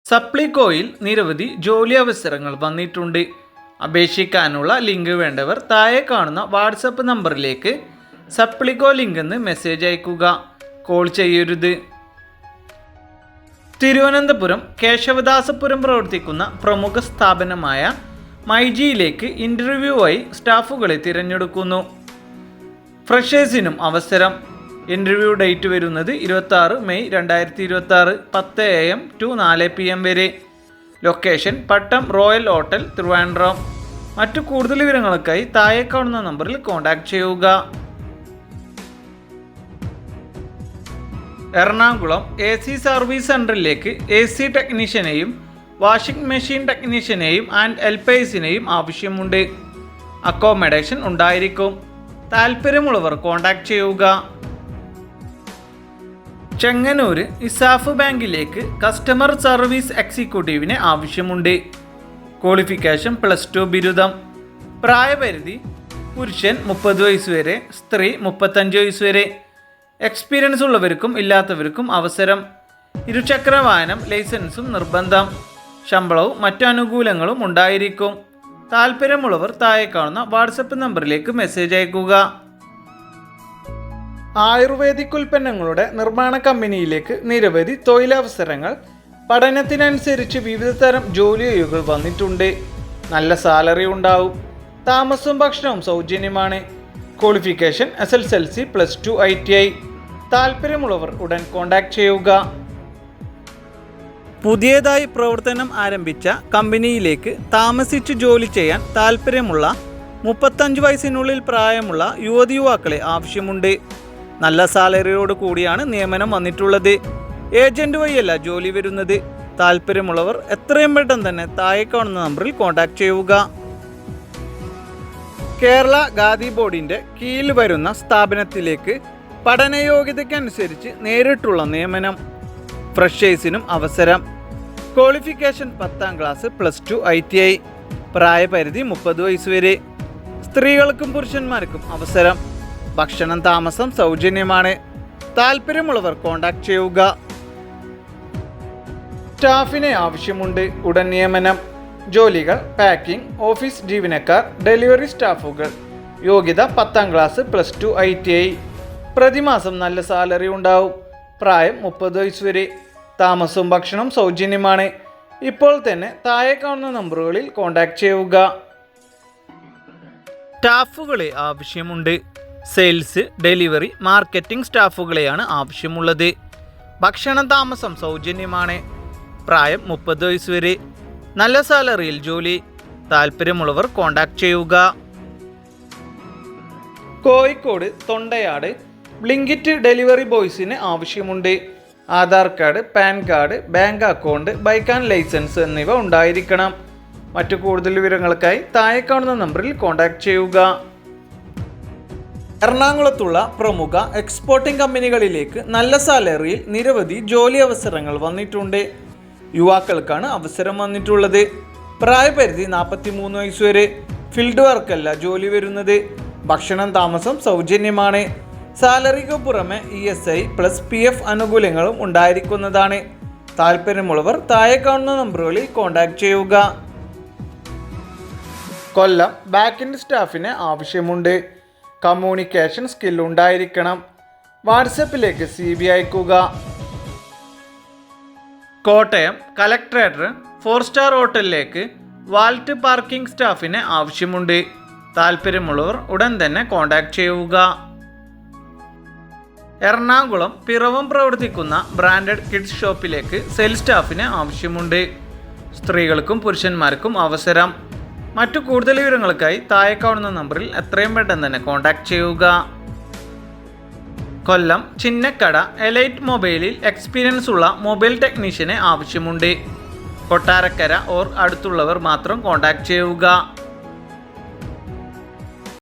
സപ്ലികോയിൽ നിരവധി ജോലി അവസരങ്ങൾ വന്നിട്ടുണ്ട്. അപേക്ഷിക്കാനുള്ള ലിങ്ക് വേണ്ടവർ താഴെ കാണുന്ന വാട്സപ്പ് നമ്പറിലേക്ക് സപ്ലികോ ലിങ്ക് എന്ന് മെസ്സേജ് അയക്കുക. കോൾ ചെയ്യരുത്. തിരുവനന്തപുരം കേശവദാസപുരം പ്രവർത്തിക്കുന്ന പ്രമുഖ സ്ഥാപനമായ മൈജിയിലേക്ക് ഇൻ്റർവ്യൂ വഴി സ്റ്റാഫുകളെ തിരഞ്ഞെടുക്കുന്നു. ഫ്രഷേഴ്സിനും അവസരം. ഇൻ്റർവ്യൂ ഡേറ്റ് വരുന്നത് 26 മെയ് 2026 10 AM to 4 PM വരെ. Location Pattom royal hotel Thiruvananthapuram. മറ്റു കൂടുതൽ വിവരങ്ങൾക്കായി താഴെ കാണുന്ന നമ്പറിൽ കോൺടാക്ട് ചെയ്യുക. എറണാകുളം AC സർവീസ് സെൻറ്ററിലേക്ക് AC ടെക്നീഷ്യനെയും വാഷിംഗ് മെഷീൻ ടെക്നീഷ്യനെയും ആൻഡ് ഹെൽപ്പേഴ്സിനെയും ആവശ്യമുണ്ട്. അക്കോമഡേഷൻ ഉണ്ടായിരിക്കും. താല്പര്യമുള്ളവർ കോൺടാക്ട് ചെയ്യുക. ചെങ്ങന്നൂർ ഇസാഫ് ബാങ്കിലേക്ക് കസ്റ്റമർ സർവീസ് എക്സിക്യൂട്ടീവിനെ ആവശ്യമുണ്ട്. ക്വാളിഫിക്കേഷൻ +2 ബിരുദം. പ്രായപരിധി പുരുഷൻ 30 വയസ്സ് വരെ, സ്ത്രീ 35 വയസ്സ് വരെ. എക്സ്പീരിയൻസ് ഉള്ളവർക്കും ഇല്ലാത്തവർക്കും അവസരം. ഇരുചക്ര വാഹനം ലൈസൻസും നിർബന്ധം. ശമ്പളവും മറ്റു അനുകൂലങ്ങളും ഉണ്ടായിരിക്കും. താല്പര്യമുള്ളവർ താഴെ കാണുന്ന വാട്സപ്പ് നമ്പറിലേക്ക് മെസ്സേജ് അയക്കുക. ആയുർവേദിക് ഉൽപ്പന്നങ്ങളുടെ നിർമ്മാണ കമ്പനിയിലേക്ക് നിരവധി തൊഴിലവസരങ്ങൾ. പഠനത്തിനനുസരിച്ച് വിവിധ തരം ജോലിയൊഴിവുകൾ വന്നിട്ടുണ്ട്. നല്ല സാലറി ഉണ്ടാവും. താമസവും ഭക്ഷണവും സൗജന്യമാണ്. Qualification SSLC +2 ITI. താല്പര്യമുള്ളവർ ഉടൻ കോൺടാക്ട് ചെയ്യുക. പുതിയതായി പ്രവർത്തനം ആരംഭിച്ച കമ്പനിയിലേക്ക് താമസിച്ച് ജോലി ചെയ്യാൻ താല്പര്യമുള്ള 35 വയസ്സിനുള്ളിൽ പ്രായമുള്ള യുവതിയുവാക്കളെ ആവശ്യമുണ്ട്. നല്ല സാലറിയോട് കൂടിയാണ് നിയമനം വന്നിട്ടുള്ളത്. ഏജന്റ് വഴിയല്ല ജോലി വരുന്നത്. താല്പര്യമുള്ളവർ എത്രയും പെട്ടെന്ന് തന്നെ താഴെ കാണുന്ന നമ്പറിൽ കോൺടാക്ട് ചെയ്യുക. കേരള ഖാദി ബോർഡിൻ്റെ കീഴിൽ വരുന്ന സ്ഥാപനത്തിലേക്ക് പഠനയോഗ്യതയ്ക്കനുസരിച്ച് നേരിട്ടുള്ള നിയമനം. ഫ്രഷേഴ്സിനും അവസരം. Qualification 10ാം class +2 ITI. പ്രായപരിധി 30 വയസ്സ് വരെ. സ്ത്രീകൾക്കും പുരുഷന്മാർക്കും അവസരം. ഭക്ഷണം താമസം സൗജന്യമാണ്. താല്പര്യമുള്ളവർ കോൺടാക്ട് ചെയ്യുക. സ്റ്റാഫിനെ ആവശ്യമുണ്ട്. ഉടൻ നിയമനം. ജോലികൾ പാക്കിംഗ്, ഓഫീസ് ജീവനക്കാർ, ഡെലിവറി സ്റ്റാഫുകൾ. യോഗ്യത 10ാം ക്ലാസ് +2 ITI. പ്രതിമാസം നല്ല സാലറി ഉണ്ടാവും. പ്രായം 30 വയസ്സ് വരെ. താമസവും ഭക്ഷണവും സൗജന്യമാണ്. ഇപ്പോൾ തന്നെ താഴെ കാണുന്ന നമ്പറുകളിൽ കോൺടാക്ട് ചെയ്യുക. സ്റ്റാഫുകളെ ആവശ്യമുണ്ട്. സെയിൽസ്, ഡെലിവറി, മാർക്കറ്റിംഗ് സ്റ്റാഫുകളെയാണ് ആവശ്യമുള്ളത്. ഭക്ഷണം താമസം സൗജന്യമാണ്. പ്രായം 30 വയസ്സ് വരെ. നല്ല സാലറിയിൽ ജോലി. താല്പര്യമുള്ളവർ കോൺടാക്ട് ചെയ്യുക. കോഴിക്കോട് തൊണ്ടയാട് ബ്ലിങ്കിറ്റ് ഡെലിവറി ബോയ്സിന് ആവശ്യമുണ്ട്. Aadhaar card, PAN card, bank account, bike and licence എന്നിവ ഉണ്ടായിരിക്കണം. മറ്റു കൂടുതൽ വിവരങ്ങൾക്കായി താഴെ കാണുന്ന നമ്പറിൽ കോൺടാക്ട് ചെയ്യുക. എറണാകുളത്തുള്ള പ്രമുഖ എക്സ്പോർട്ടിംഗ് കമ്പനികളിലേക്ക് നല്ല സാലറിയിൽ നിരവധി ജോലി അവസരങ്ങൾ വന്നിട്ടുണ്ട്. യുവാക്കൾക്കാണ് അവസരം വന്നിട്ടുള്ളത്. പ്രായപരിധി 43 വയസ്സ് വരെ. ഫീൽഡ് വർക്കല്ല ജോലി വരുന്നത്. ഭക്ഷണം താമസം സൗജന്യമാണ്. സാലറിക്ക് പുറമെ ESI + PF ആനുകൂല്യങ്ങളും ഉണ്ടായിരിക്കുന്നതാണ്. താല്പര്യമുള്ളവർ താഴെ കാണുന്ന നമ്പറുകളിൽ കോൺടാക്ട് ചെയ്യുക. കൊല്ലം ബാക്ക്-എൻഡ് സ്റ്റാഫിന് ആവശ്യമുണ്ട്. കമ്മ്യൂണിക്കേഷൻ സ്കിൽ ഉണ്ടായിരിക്കണം. വാട്സപ്പിലേക്ക് CV അയക്കുക. കോട്ടയം കലക്ട്രേറ്റ് 4 സ്റ്റാർ ഹോട്ടലിലേക്ക് വാൾട്ട് പാർക്കിംഗ് സ്റ്റാഫിന് ആവശ്യമുണ്ട്. താല്പര്യമുള്ളവർ ഉടൻ തന്നെ കോൺടാക്ട് ചെയ്യുക. എറണാകുളം പിറവം പ്രവർത്തിക്കുന്ന ബ്രാൻഡഡ് കിഡ്സ് ഷോപ്പിലേക്ക് സെയിൽസ് സ്റ്റാഫിന് ആവശ്യമുണ്ട്. സ്ത്രീകൾക്കും പുരുഷന്മാർക്കും അവസരം. മറ്റു കൂടുതൽ വിവരങ്ങൾക്കായി താഴെ കാണുന്ന നമ്പറിൽ എത്രയും പെട്ടെന്ന് തന്നെ കോൺടാക്ട് ചെയ്യുക. കൊല്ലം ചിന്നക്കട എലൈറ്റ് മൊബൈലിൽ എക്സ്പീരിയൻസ് ഉള്ള മൊബൈൽ ടെക്നീഷ്യനെ ആവശ്യമുണ്ട്. കൊട്ടാരക്കര ഓർ അടുത്തുള്ളവർ മാത്രം കോൺടാക്ട് ചെയ്യുക.